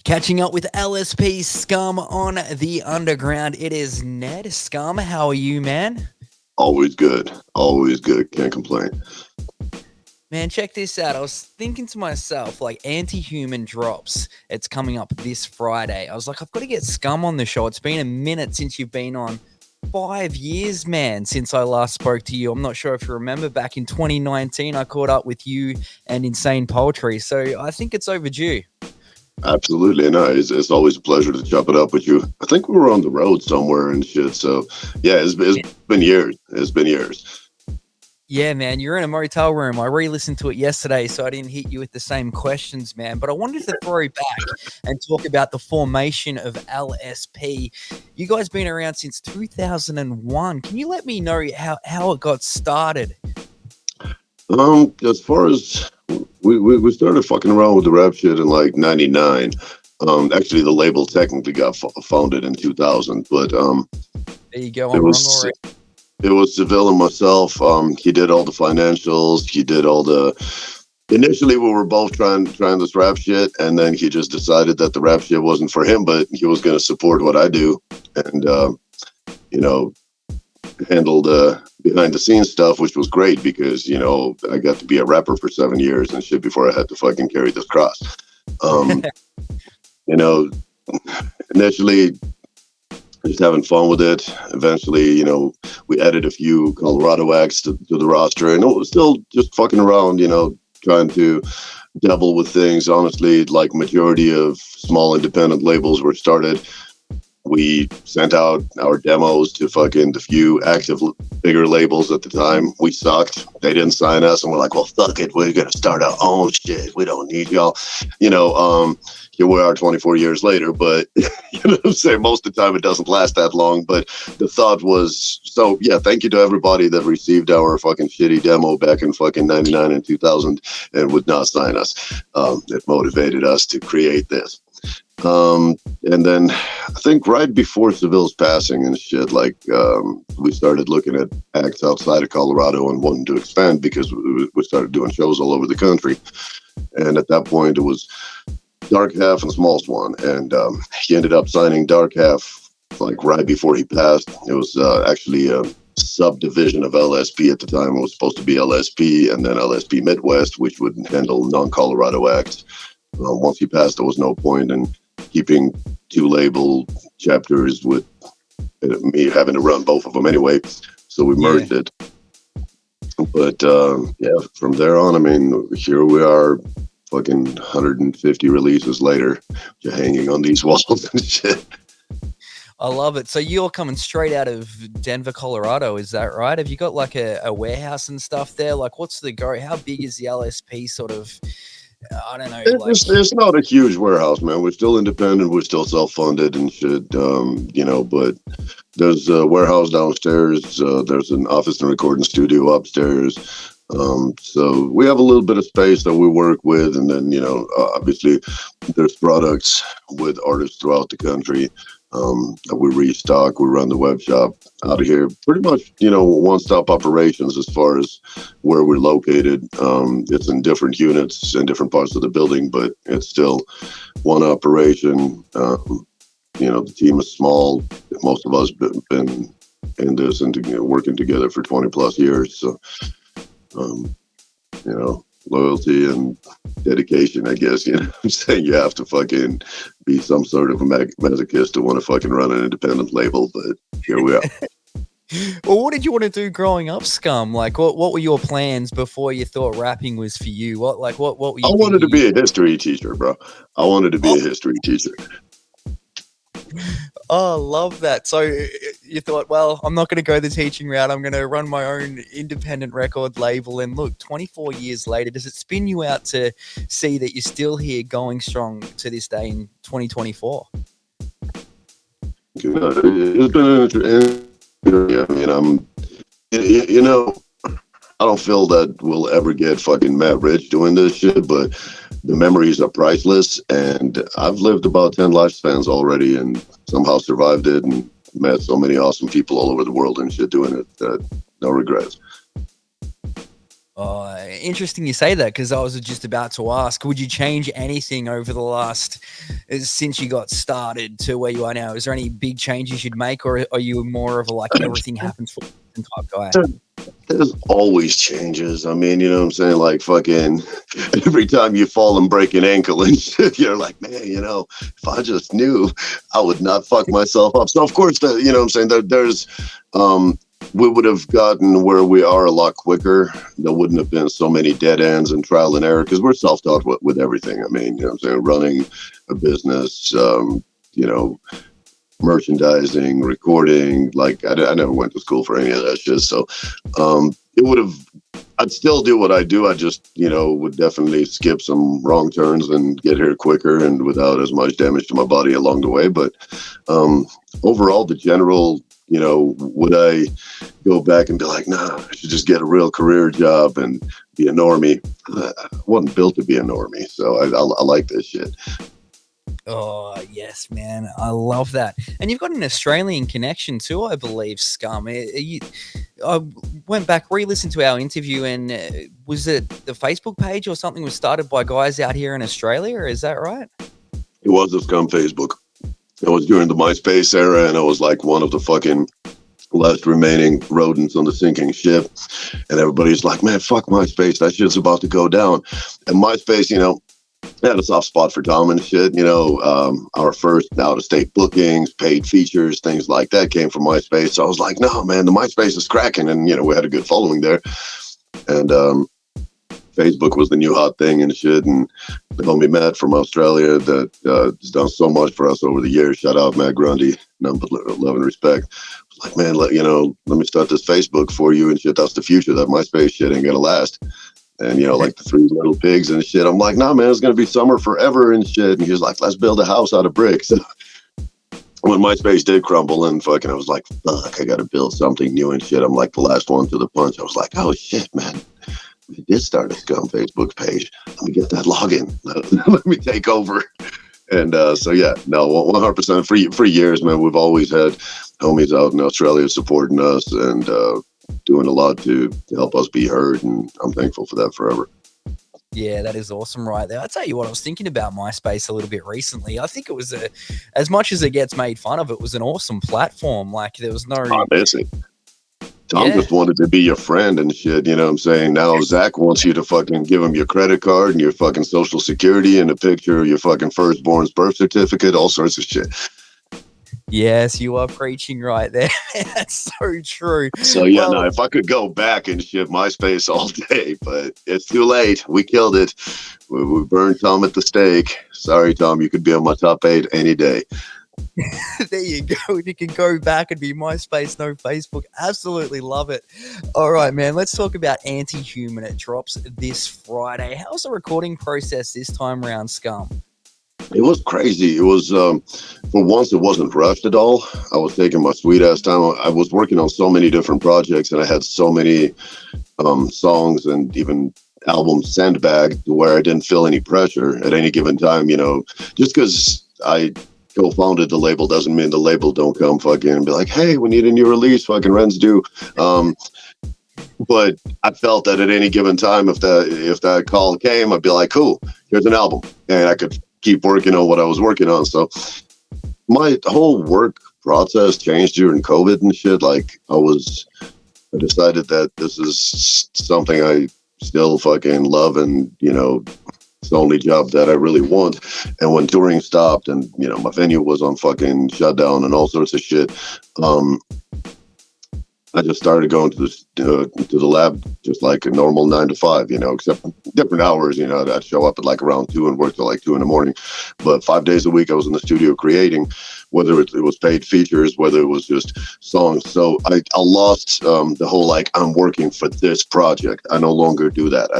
Catching up with LSP Scum on the underground. It is Ned. Scum, how are you, man? Always good. Always good. Can't complain. Man, check this out. I was thinking to myself, like, Anti-Human drops. It's coming up this Friday. I was like, I've got to get Scum on the show. It's been a minute since you've been on. 5 years, man, since I last spoke to you. I'm not sure if you remember, back in 2019, I caught up with you and Insane Poetry. So I think it's overdue. Absolutely. No, it's always a pleasure to chop it up with you. I think we were on the road somewhere and shit. So, yeah, it's been years. It's been years. Yeah, man, you're in a motel room. I re-listened to it yesterday, so I didn't hit you with the same questions, man. But I wanted to throw back and talk about the formation of LSP. You guys been around since 2001. Can you let me know how it got started? As far as we started fucking around with the rap shit in like '99. Actually, the label technically got founded in 2000, but There you go. it I'm wrong was already. it was Seville and myself. He did all the financials. He did all the. Initially, we were both trying this rap shit, and then he just decided that the rap shit wasn't for him, but he was going to support what I do, and you know, handle the behind the scenes stuff, which was great because I got to be a rapper for 7 years and shit before I had to fucking carry this cross. Um, you know, Initially just having fun with it. Eventually, we added a few Colorado acts to the roster, and it was still just fucking around, trying to dabble with things. Honestly, like majority of small independent labels were started. We sent out our demos to fucking the few active bigger labels at the time. We sucked. They didn't sign us, and we're like, well, fuck it. We're gonna start our own shit. We don't need y'all. Here we are 24 years later, but you know what I'm saying? Most of the time it doesn't last that long. But the thought was, so yeah, thank you to everybody that received our fucking shitty demo back in fucking 99 and 2000 and would not sign us. It motivated us to create this. And then I think right before Seville's passing and shit, like we started looking at acts outside of Colorado and wanting to expand because we started doing shows all over the country. And at that point, it was Dark Half and Small Swan, and he ended up signing Dark Half like right before he passed. It was actually a subdivision of LSP at the time. It was supposed to be LSP and then LSP Midwest, which would handle non-Colorado acts. Once he passed, there was no point in keeping two label chapters with me having to run both of them anyway. So we merged it. But yeah, from there on, I mean, here we are. Fucking 150 releases later, you're hanging on these walls and shit. I love it. So you're coming straight out of Denver, Colorado, is that right? Have you got like a warehouse and stuff there? Like, what's the go? How big is the LSP sort of? I don't know. It's not a huge warehouse, man. We're still independent. We're still self-funded and shit, but there's a warehouse downstairs. There's an office and recording studio upstairs. So we have a little bit of space that we work with, and then obviously there's products with artists throughout the country that we restock. We run the web shop out of here. Pretty much, one-stop operations as far as where we're located. It's in different units in different parts of the building, but it's still one operation. The team is small. Most of us been in this and working together for 20 plus years. So. Loyalty and dedication, I guess, I'm saying? You have to fucking be some sort of a masochist to want to fucking run an independent label, but here we are. Well, what did you want to do growing up, Scum? Like, what were your plans before you thought rapping was for you? What were you I wanted to be a history teacher, bro. I wanted to be a history teacher. Oh, love that. So you thought, well, I'm not going to go the teaching route. I'm going to run my own independent record label. And look, 24 years later, does it spin you out to see that you're still here going strong to this day in 2024? It's been I don't feel that we'll ever get fucking mad rich doing this shit, but the memories are priceless, and I've lived about 10 lifespans already and somehow survived it and met so many awesome people all over the world and shit doing it that no regrets. Interesting you say that, because I was just about to ask, would you change anything over the last, since you got started to where you are now? Is there any big changes you'd make, or are you more of a like everything happens for a type guy? There's always changes. I mean, you know what I'm saying? Like fucking every time you fall and break an ankle and shit, you're like, man, you know, if I just knew, I would not fuck myself up. So of course, you know what I'm saying? There's, we would have gotten where we are a lot quicker. There wouldn't have been so many dead ends and trial and error, because we're self-taught with everything. I mean, you know what I'm saying? Running a business, you know, merchandising, recording. Like I never went to school for any of that shit. So it would have, I'd still do what I do. I just, you know, would definitely skip some wrong turns and get here quicker and without as much damage to my body along the way. But overall, the general, you know, would I go back and be like, nah, I should just get a real career job and be a normie? I wasn't built to be a normie. So I like this shit. Oh, yes, man. I love that. And you've got an Australian connection too, I believe, Scum. I went back, re-listened to our interview, and was it the Facebook page or something was started by guys out here in Australia? Is that right? It was the Scum Facebook. It was during the MySpace era, and I was like one of the fucking last remaining rodents on the sinking ship. And everybody's like, man, fuck MySpace. That shit's about to go down. And MySpace, you know, had a soft spot for Tom and shit. You know, our first out-of-state bookings, paid features, things like that came from MySpace. So I was like, no, man, the MySpace is cracking. And, you know, we had a good following there. And Facebook was the new hot thing and shit. And the homie Matt from Australia that has done so much for us over the years. Shout out Matt Grundy, none but love and respect. I was like, man, let me start this Facebook for you and shit. That's the future. That MySpace shit ain't gonna last. And, you know, like the Three Little Pigs and shit. I'm like, nah, man, it's going to be summer forever and shit. And he was like, let's build a house out of bricks. So when MySpace did crumble and fucking, I was like, fuck, I got to build something new and shit. I'm like the last one to the punch. I was like, oh, shit, man. We did start a Scum Facebook page. Let me get that login. Let me take over. And so, yeah, no, 100% for years, man. We've always had homies out in Australia supporting us and, doing a lot to help us be heard, and I'm thankful for that forever. Yeah, that is awesome right there. I'll tell you what, I was thinking about MySpace a little bit recently. I think it was as much as it gets made fun of, it was an awesome platform. Like there was no... I miss it. Tom just wanted to be your friend and shit, you know what I'm saying? Now Zach wants you to fucking give him your credit card and your fucking social security and a picture of your fucking firstborn's birth certificate, all sorts of shit. Yes, you are preaching right there. That's so true. So yeah, no, if I could go back and shit MySpace all day, but it's too late. We killed it. We burned Tom at the stake. Sorry, Tom, you could be on my top 8 any day. There you go. You can go back and be MySpace, no Facebook. Absolutely love it. All right, man. Let's talk about Anti-Human. It drops this Friday. How's the recording process this time around, Scum? It was crazy. It was, for once, it wasn't rushed at all. I was taking my sweet ass time. I was working on so many different projects, and I had so many songs and even albums sandbagged to where I didn't feel any pressure at any given time. You know, just because I co-founded the label doesn't mean the label don't come fucking and be like, hey, we need a new release. Fucking Ren's due. But I felt that at any given time, if that call came, I'd be like, cool, here's an album, and I could keep working on what I was working on. So my whole work process changed during COVID and shit. Like I decided that this is something I still fucking love, and you know, it's the only job that I really want. And when touring stopped and, you know, my venue was on fucking shutdown and all sorts of shit, I just started going to the lab just like a normal 9 to 5, you know, except different hours. You know, I'd show up at like around 2 and work till like 2 in the morning. But 5 days a week, I was in the studio creating, whether it was paid features, whether it was just songs. So I lost the whole like I'm working for this project. I no longer do that.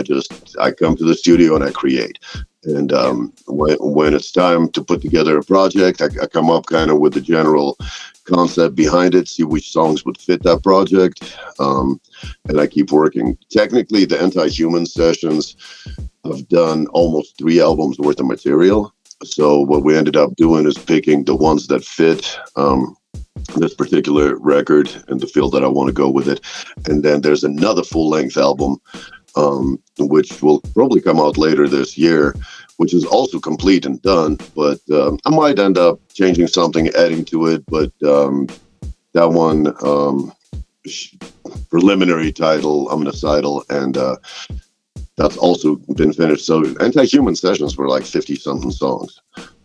I come to the studio and I create. And when it's time to put together a project, I come up kind of with the general concept behind it, see which songs would fit that project, and I keep working. Technically, the Anti-Human sessions, I've done almost 3 albums worth of material. So what we ended up doing is picking the ones that fit this particular record and the feel that I want to go with it. And then there's another full-length album which will probably come out later this year, which is also complete and done. But I might end up changing something, adding to it. But that one, preliminary title, Omnicidal, and that's also been finished. So Anti-Human Sessions were like 50-something songs,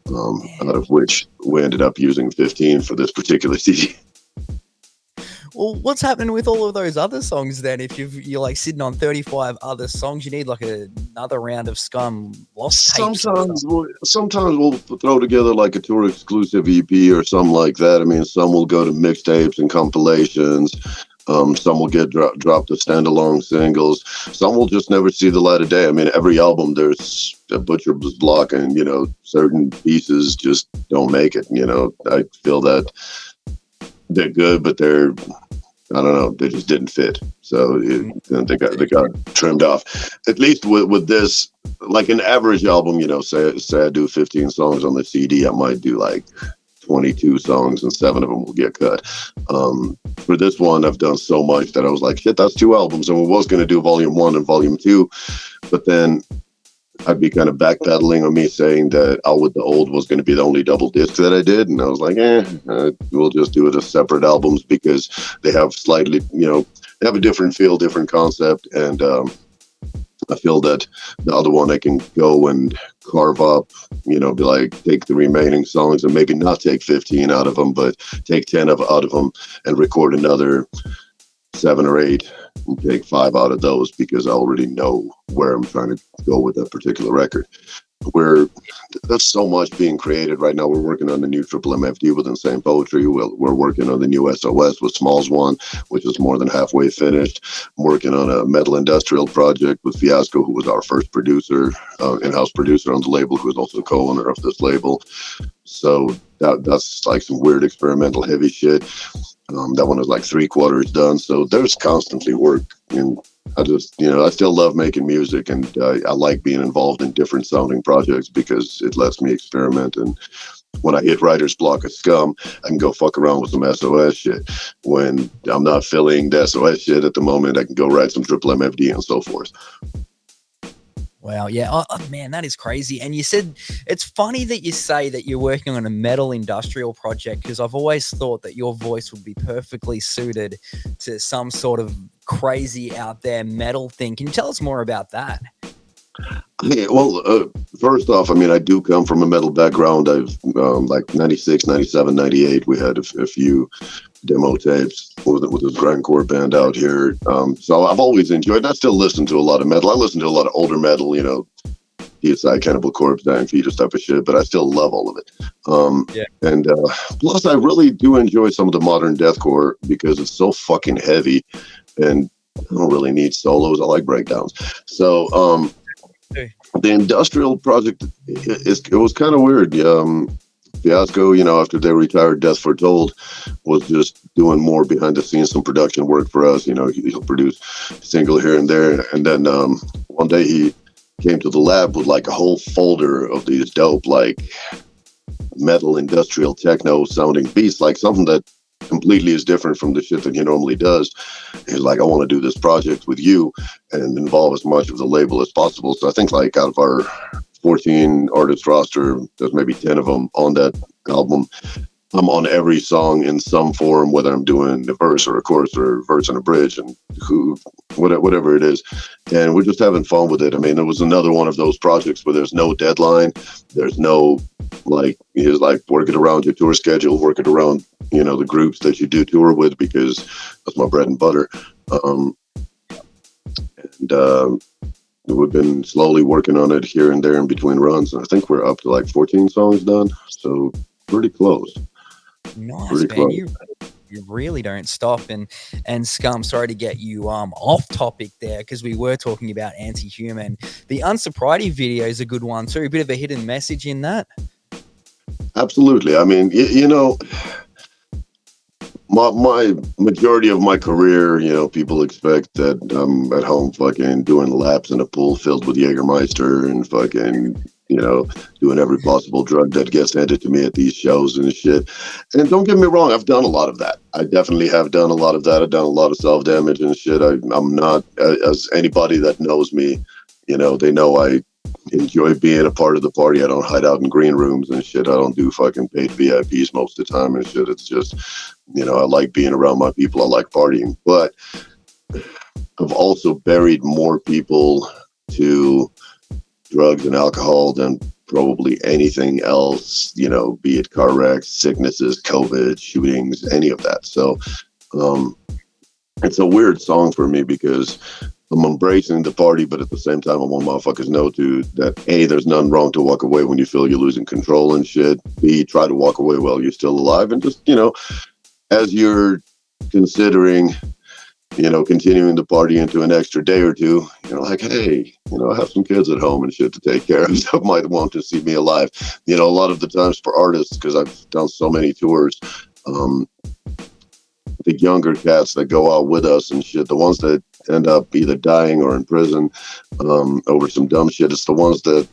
out of which we ended up using 15 for this particular CD. Well, what's happening with all of those other songs then? If you're like sitting on 35 other songs, you need like another round of Scum lost tapes. Sometimes we'll throw together like a tour exclusive EP or something like that. I mean, some will go to mixtapes and compilations. Some will get dropped as standalone singles. Some will just never see the light of day. I mean, every album there's a butcher's block, and certain pieces just don't make it. I feel that they're good, but I don't know, they just didn't fit. So they got trimmed off. At least with this, like an average album, say I do 15 songs on the CD, I might do like 22 songs and 7 of them will get cut. For this one, I've done so much that I was like, shit, that's 2 albums. And we was going to do volume 1 and volume 2, but then I'd be kind of backpedaling on me saying that Out With The Old was going to be the only double disc that I did. And I was like, we'll just do it as separate albums because they have slightly, they have a different feel, different concept. And I feel that the other one I can go and carve up, be like, take the remaining songs and maybe not take 15 out of them, but take 10 out of them and record another 7 or 8 and take 5 out of those because I already know where I'm trying to go with that particular record. There's so much being created right now. We're working on the new Triple MFD with Insane Poetry. We're working on the new SOS with Smalls One, which is more than halfway finished. I'm working on a metal industrial project with Fiasco, who was our first producer, in-house producer on the label, who is also co-owner of this label. So that's like some weird experimental heavy shit. That one is like 3/4 done. So there's constantly work. And I just, I still love making music, and I like being involved in different sounding projects because it lets me experiment. And when I hit writer's block at Scum, I can go fuck around with some SOS shit. When I'm not feeling the SOS shit at the moment, I can go write some Triple MFD and so forth. Wow, yeah. Oh, man, that is crazy. And you said, it's funny that you say that you're working on a metal industrial project, because I've always thought that your voice would be perfectly suited to some sort of crazy out there metal thing. Can you tell us more about that? Yeah, well, first off, I mean, I do come from a metal background. I've like 96, 97, 98, we had a few demo tapes with this grindcore band out here. So I've always enjoyed, I still listen to a lot of metal. I listen to a lot of older metal, DSI, Cannibal Corpse, Dying Fetus type of shit, but I still love all of it. Yeah. And plus, I really do enjoy some of the modern deathcore because it's so fucking heavy, and I don't really need solos. I like breakdowns. So the industrial project, it was kind of weird. Fiasco, after they retired, Death Foretold was just doing more behind the scenes, some production work for us. He'll produce a single here and there. And then one day he came to the lab with like a whole folder of these dope, like metal industrial techno sounding beats, like something that completely is different from the shit that he normally does. He's like, I want to do this project with you and involve as much of the label as possible. So I think like out of our 14 artist roster, there's maybe 10 of them on that album. I'm on every song in some form, whether I'm doing a verse or a chorus or a verse and a bridge and whatever it is. And we're just having fun with it. I mean, it was another one of those projects where there's no deadline. There's no, it's like work it around your tour schedule, work it around, the groups that you do tour with, because that's my bread and butter. We've been slowly working on it here and there in between runs. And I think we're up to like 14 songs done. So pretty close. Nice, pretty man. Close. You really don't stop. And Scum, sorry to get you off topic there, because we were talking about Anti-Human. The Unsobriety video is a good one too. A bit of a hidden message in that. Absolutely. I mean, my majority of my career, people expect that I'm at home fucking doing laps in a pool filled with Jägermeister and fucking doing every possible drug that gets handed to me at these shows and shit. And don't get me wrong, I've done a lot of that. I definitely have done a lot of that. I've done a lot of self-damage and shit. I'm not, as anybody that knows me, they know I enjoy being a part of the party. I don't hide out in green rooms and shit. I don't do fucking paid VIPs most of the time and shit. It's just, I like being around my people. I like partying. But I've also buried more people to drugs and alcohol than probably anything else, be it car wrecks, sicknesses, COVID, shootings, any of that. So it's a weird song for me because I'm embracing the party, but at the same time, I want motherfuckers know that A, there's nothing wrong to walk away when you feel you're losing control and shit. B, try to walk away while you're still alive. And just, as you're considering, continuing the party into an extra day or two, like, hey, I have some kids at home and shit to take care of. So might want to see me alive. A lot of the times for artists, because I've done so many tours, the younger cats that go out with us and shit, the ones that end up either dying or in prison over some dumb shit, it's the ones that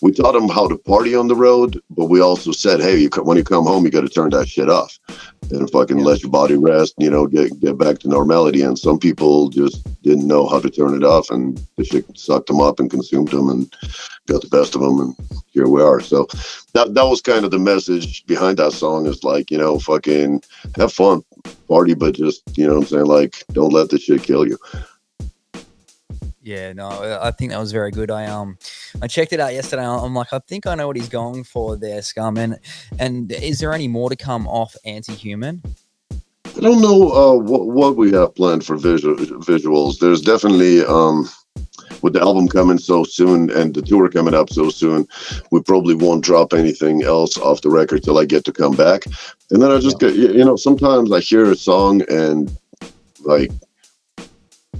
we taught them how to party on the road, but we also said, hey, when you come home, you got to turn that shit off and fucking let your body rest, get back to normality. And some people just didn't know how to turn it off, and the shit sucked them up and consumed them and got the best of them. And here we are. So that was kind of the message behind that song, is like, fucking have fun, party, but just, what I'm saying? Like, don't let the shit kill you. Yeah, no, I think that was very good. I checked it out yesterday. I'm like, I think I know what he's going for there, Scum. And is there any more to come off Anti-Human? I don't know what we have planned for visuals. There's definitely, with the album coming so soon and the tour coming up so soon, we probably won't drop anything else off the record till I get to come back. And then I just get, sometimes I hear a song and like,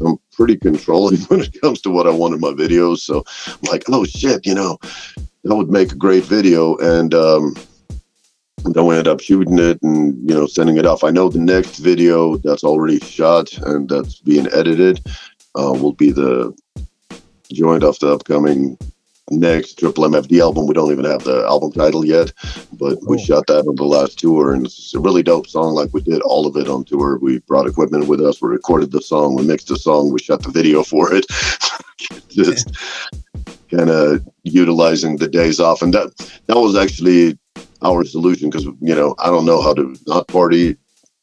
I'm pretty controlling when it comes to what I want in my videos. So I'm like, oh shit, that would make a great video. And then we end up shooting it and, sending it off. I know the next video that's already shot and that's being edited will be the joint off the upcoming next Triple MFD album. We don't even have the album title yet, but we shot that on the last tour, and it's a really dope song. Like, we did all of it on tour. We brought equipment with us, we recorded the song, we mixed the song, we shot the video for it. Just kind of utilizing the days off, and that was actually our solution, because I don't know how to not party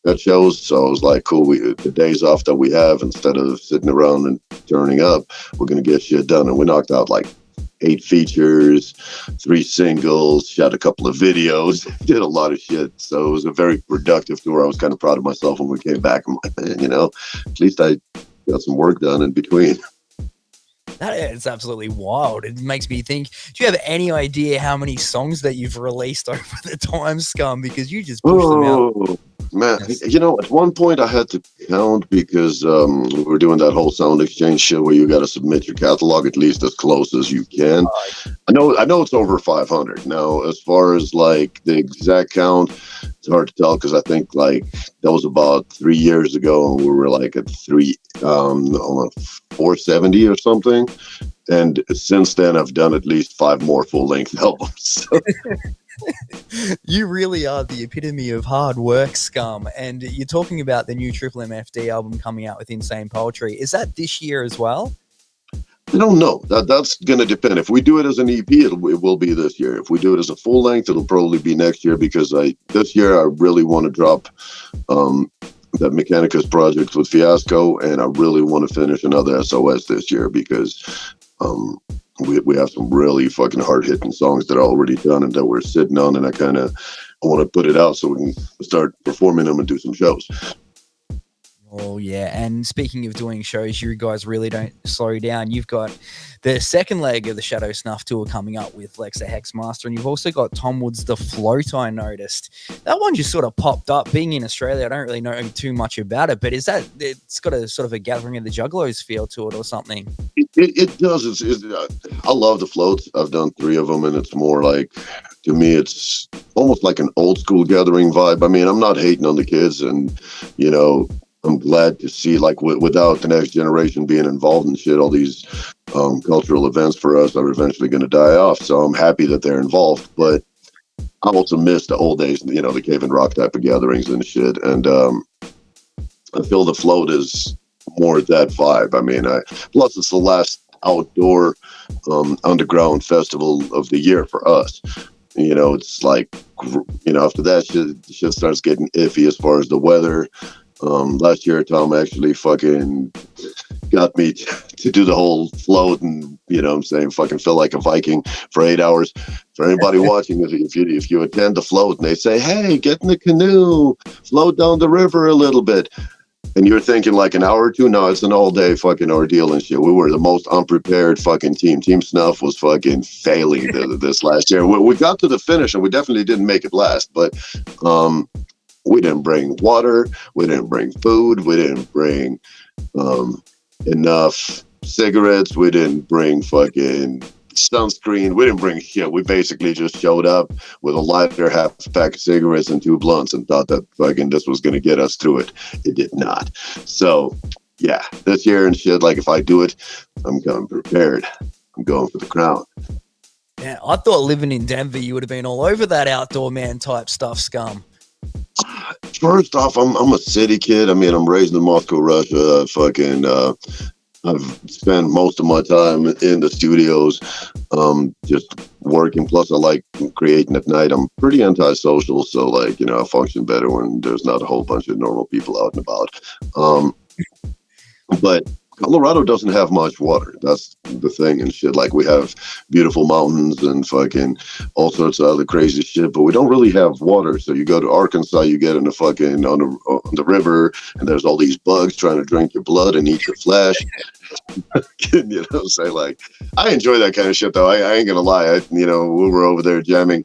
at shows. So I was like, cool, the days off that we have, instead of sitting around and turning up, we're gonna get shit done. And we knocked out like 8 features, 3 singles, shot a couple of videos, did a lot of shit. So it was a very productive tour. I was kind of proud of myself when we came back. I'm like, man, at least I got some work done in between. That is absolutely wild. It makes me think, do you have any idea how many songs that you've released over the time, Scum? Because you just pushed them out. Man, at one point I had to count, because we were doing that whole sound exchange shit where you got to submit your catalog at least as close as you can. I know it's over 500 now. As far as like the exact count, it's hard to tell, because I think like that was about 3 years ago, and we were like at 470 or something. And since then, I've done at least 5 more full-length albums. So. You really are the epitome of hard work, Scum. And you're talking about the new Triple MFD album coming out with Insane Poetry. Is that this year as well? I don't know. That's going to depend. If we do it as an EP, it will be this year. If we do it as a full length, it'll probably be next year, because this year I really want to drop that Mechanicus project with Fiasco, and I really want to finish another SOS this year, because we have some really fucking hard-hitting songs that are already done and that we're sitting on, and I want to put it out so we can start performing them and do some shows. Oh, yeah. And speaking of doing shows, you guys really don't slow down. You've got the second leg of the Shadow Snuff tour coming up with Lexa Hexmaster, and you've also got Tom Wood's The Float, I noticed. That one just sort of popped up. Being in Australia, I don't really know too much about it, but it's got a sort of a Gathering of the Juggalos feel to it or something? It does. I love The Floats. I've done 3 of them, and it's more like, to me, it's almost like an old school gathering vibe. I mean, I'm not hating on the kids, and, I'm glad to see, like, without the next generation being involved in shit, all these cultural events for us are eventually going to die off. So I'm happy that they're involved, but I also miss the old days, you know, the cave and rock type of gatherings and shit. And I feel the float is more that vibe. I mean, plus it's the last outdoor underground festival of the year for us. You know, it's like, you know, after that shit starts getting iffy as far as the weather. Last year, Tom actually fucking got me to do the whole float and, you know what I'm saying, fucking feel like a Viking for 8 hours. For anybody watching, if you attend the float and they say, hey, get in the canoe, float down the river a little bit, and you're thinking like an hour or two, no, it's an all day fucking ordeal and shit. We were the most unprepared fucking team. Team Snuff was fucking failing this last year. We got to the finish and we definitely didn't make it last, but we didn't bring water, we didn't bring food, we didn't bring enough cigarettes, we didn't bring fucking sunscreen, we didn't bring shit. We basically just showed up with a lighter, half pack of cigarettes and 2 blunts and thought that fucking this was going to get us through it. It did not. So yeah, this year and shit, like if I do it, I'm going prepared. I'm going for the crown. Yeah, I thought living in Denver you would have been all over that outdoor man type stuff, Scum. First off, I'm a city kid. I mean, I'm raised in Moscow, Russia. I've spent most of my time in the studios, just working. Plus, I like creating at night. I'm pretty antisocial, so like, you know, I function better when there's not a whole bunch of normal people out and about. But Colorado doesn't have much water. That's the thing and shit. Like, we have beautiful mountains and fucking all sorts of other crazy shit, but we don't really have water. So you go to Arkansas, you get in the fucking on the river, and there's all these bugs trying to drink your blood and eat your flesh. You know what I'm saying? Like, I enjoy that kind of shit, though. I ain't gonna lie. We were over there jamming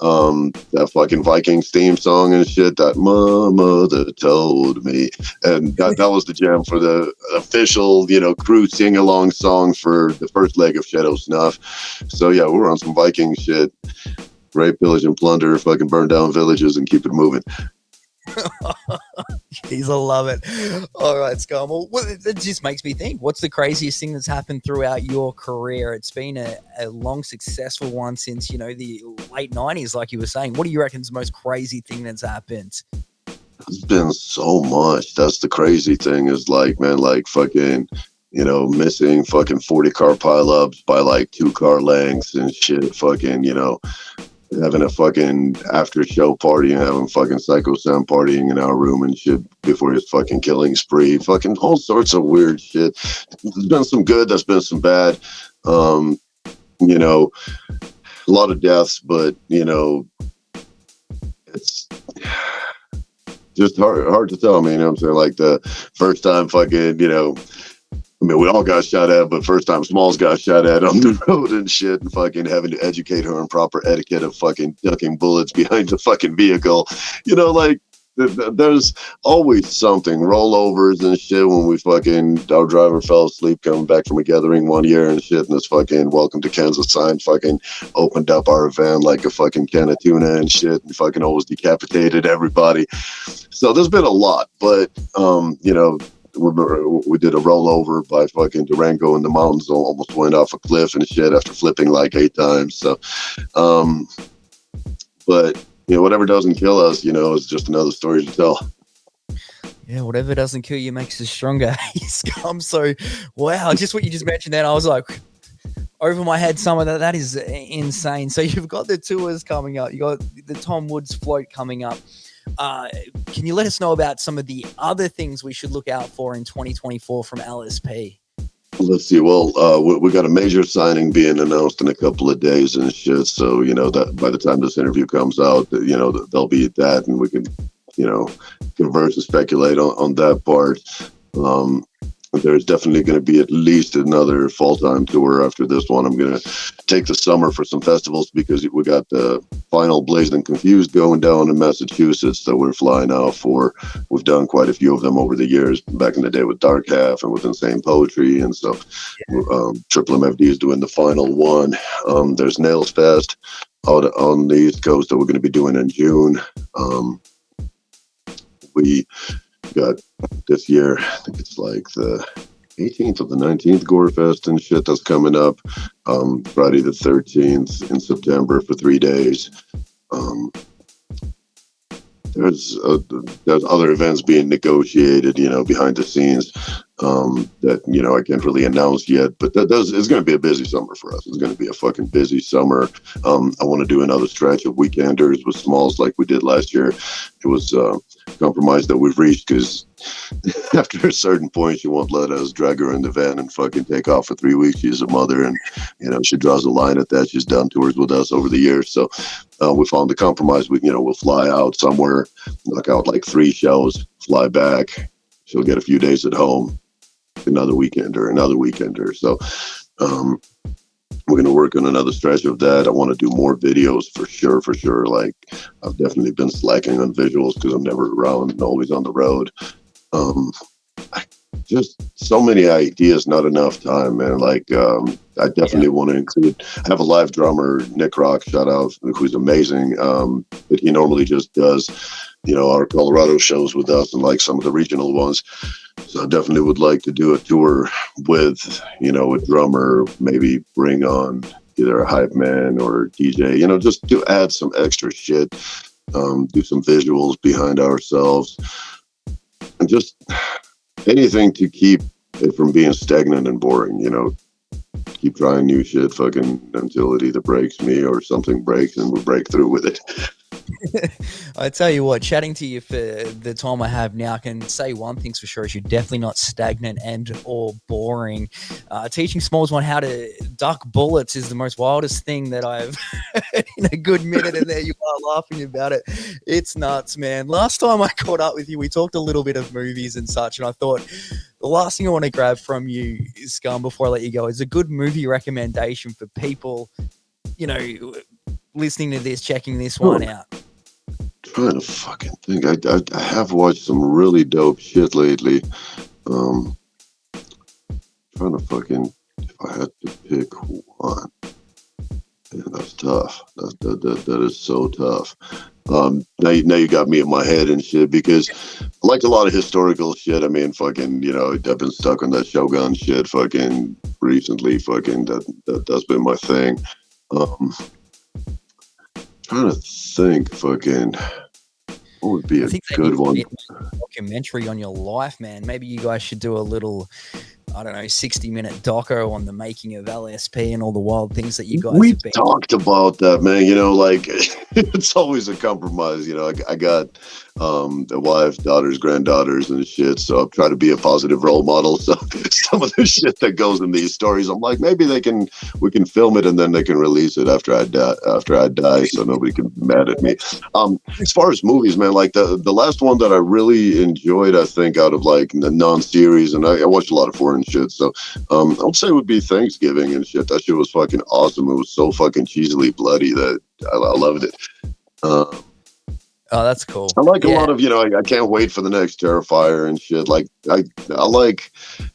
that fucking Vikings theme song and shit that my mother told me, and that was the jam for the official, you know, crew sing-along song for the first leg of Shadow Snuff. So yeah, we're on some Viking shit. Rape, pillage, and plunder, fucking burn down villages and keep it moving. Jeez, I love it. All right, Scum. Well, it just makes me think, what's the craziest thing that's happened throughout your career? It's been a long, successful one since, you know, the late 90s, like you were saying. What do you reckon is the most crazy thing that's happened? It's been so much. That's the crazy thing is, like, man, like fucking, you know, missing fucking 40 car pileups by like 2 car lengths and shit. Fucking, you know, having a fucking after show party and having fucking Psycho Sam partying in our room and shit before his fucking killing spree, fucking all sorts of weird shit. There's been some good, there's been some bad, you know, a lot of deaths, but you know, it's just hard to tell. I mean, you know what I'm saying? Like the first time fucking, you know, I mean, we all got shot at, but first time Smalls got shot at on the road and shit, and fucking having to educate her on proper etiquette of fucking ducking bullets behind the fucking vehicle. You know, like, there's always something. Rollovers and shit when we fucking, our driver fell asleep coming back from a gathering one year and shit, and this fucking welcome to Kansas sign fucking opened up our van like a fucking can of tuna and shit, and fucking almost decapitated everybody. So there's been a lot, but, you know, we did a rollover by fucking Durango in the mountains, almost went off a cliff and shit after flipping like 8 times. So, but you know, whatever doesn't kill us, you know, is just another story to tell. Yeah, whatever doesn't kill you makes us stronger. Scum. So, wow, just what you just mentioned then, I was like, over my head, some of that is insane. So you've got the tours coming up. You got the Tom Woods float coming up. Can you let us know about some of the other things we should look out for in 2024 from LSP? Let's see. Well, we got a major signing being announced in a couple of days and shit. So, you know, that by the time this interview comes out, you know, they'll be at that and we can, you know, converse and speculate on that part. There's definitely going to be at least another full-time tour after this one. I'm going to take the summer for some festivals because we got the final Blazed and Confused going down in Massachusetts that we're flying out for. We've done quite a few of them over the years, back in the day with Dark Half and with Insane Poetry. And so Triple MFD is doing the final one. There's Nails Fest out on the East Coast that we're going to be doing in June. We got this year, I think it's like the 18th of the 19th Gore Fest and shit that's coming up. Friday the 13th in September for 3 days. There's other events being negotiated, behind the scenes that I can't really announce yet. But it's going to be a busy summer for us. It's going to be a fucking busy summer. I want to do another stretch of weekenders with Smalls like we did last year. It was a compromise that we've reached because after a certain point, she won't let us drag her in the van and fucking take off for 3 weeks. She's a mother, and she draws a line at that. She's done tours with us over the years, so we found the compromise. We'll fly out somewhere, knock out like 3 shows, fly back. She'll get a few days at home. Another weekender. So we're going to work on another stretch of that. I want to do more videos for sure. Like, I've definitely been slacking on visuals because I'm never around and always on the road. Just so many ideas, not enough time, man. Like, I definitely want to include. I have a live drummer, Nick Rock, shout out, who's amazing. But he normally just does, our Colorado shows with us and like some of the regional ones. So I definitely would like to do a tour with, a drummer, maybe bring on either a hype man or a DJ, just to add some extra shit, do some visuals behind ourselves, and just anything to keep it from being stagnant and boring, keep trying new shit fucking until it either breaks me or something breaks and we break through with it. I tell you what, chatting to you for the time I have now, I can say one thing's for sure, is you're definitely not stagnant and or boring. Teaching Smalls one how to duck bullets is the most wildest thing that I've heard in a good minute, and there you are laughing about it. It's nuts, man. Last time I caught up with you, we talked a little bit of movies and such, and I thought the last thing I want to grab from you, Scum, before I let you go, is a good movie recommendation for people, listening to this, checking this one out. Trying to fucking think. I have watched some really dope shit lately. Trying to fucking, if I had to pick one. Yeah, that's tough. That is so tough. Now you got me in my head and shit, because I like a lot of historical shit. I mean, fucking, I've been stuck on that Shogun shit fucking recently. Fucking that's been my thing. Trying to think, fucking, what would be a good one? Documentary on your life, man. Maybe you guys should do a little, 60-minute doco on the making of LSP and all the wild things that you guys have been. We talked about that, man. Like, it's always a compromise. I got a wife, daughters, granddaughters, and shit. So I've tried to be a positive role model. So some of the shit that goes in these stories, I'm like, maybe we can film it and then they can release it after I die, so nobody can be mad at me. As far as movies, man, like the last one that I really enjoyed, I think, out of like the non-series, and I watched a lot of foreign shit, so I would say it would be Thanksgiving and shit. That shit was fucking awesome. It was so fucking cheesily bloody that I loved it. Oh, that's cool. I like a lot of, I can't wait for the next Terrifier and shit. Like, I like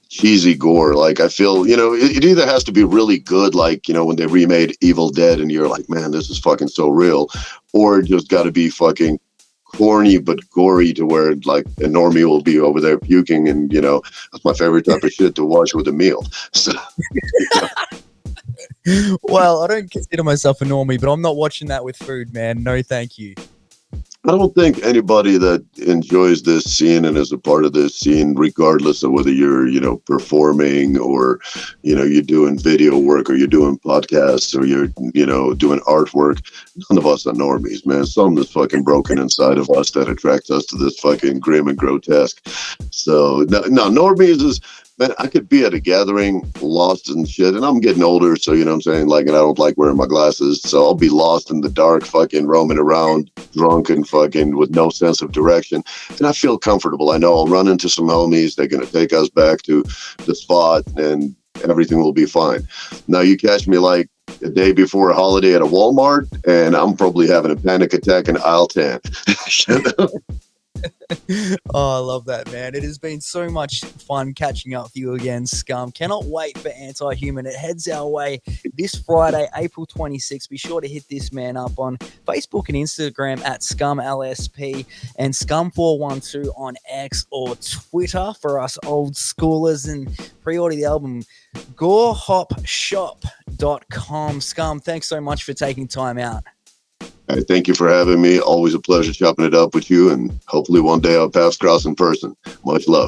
cheesy gore. Like, I feel, it either has to be really good, like, when they remade Evil Dead and you're like, man, this is fucking so real, or just got to be fucking corny but gory to where like a normie will be over there puking, and that's my favorite type of shit to watch with a meal. So well, I don't consider myself a normie, but I'm not watching that with food, man. No thank you. I don't think anybody that enjoys this scene and is a part of this scene, regardless of whether you're, performing or, you're doing video work or you're doing podcasts or you're, doing artwork, none of us are normies, man. Something that's fucking broken inside of us that attracts us to this fucking grim and grotesque. So, no, normies is, man, I could be at a gathering lost and shit, and I'm getting older, so, what I'm saying, like, and I don't like wearing my glasses, so I'll be lost in the dark, fucking roaming around, drunk and fucking with no sense of direction, and I feel comfortable. I know I'll run into some homies, they're going to take us back to the spot, and everything will be fine. Now, you catch me, like, a day before a holiday at a Walmart, and I'm probably having a panic attack in aisle 10. Oh, I love that, man. It has been so much fun catching up with you again, Scum. Cannot wait for Anti-Human. It heads our way this Friday, April 26th. Be sure to hit this man up on Facebook and Instagram at Scum LSP and Scum412 on X or Twitter for us old schoolers, and pre-order the album gorehopshop.com. Scum, thanks so much for taking time out. All right, thank you for having me. Always a pleasure chopping it up with you, and hopefully one day our paths cross in person. Much love.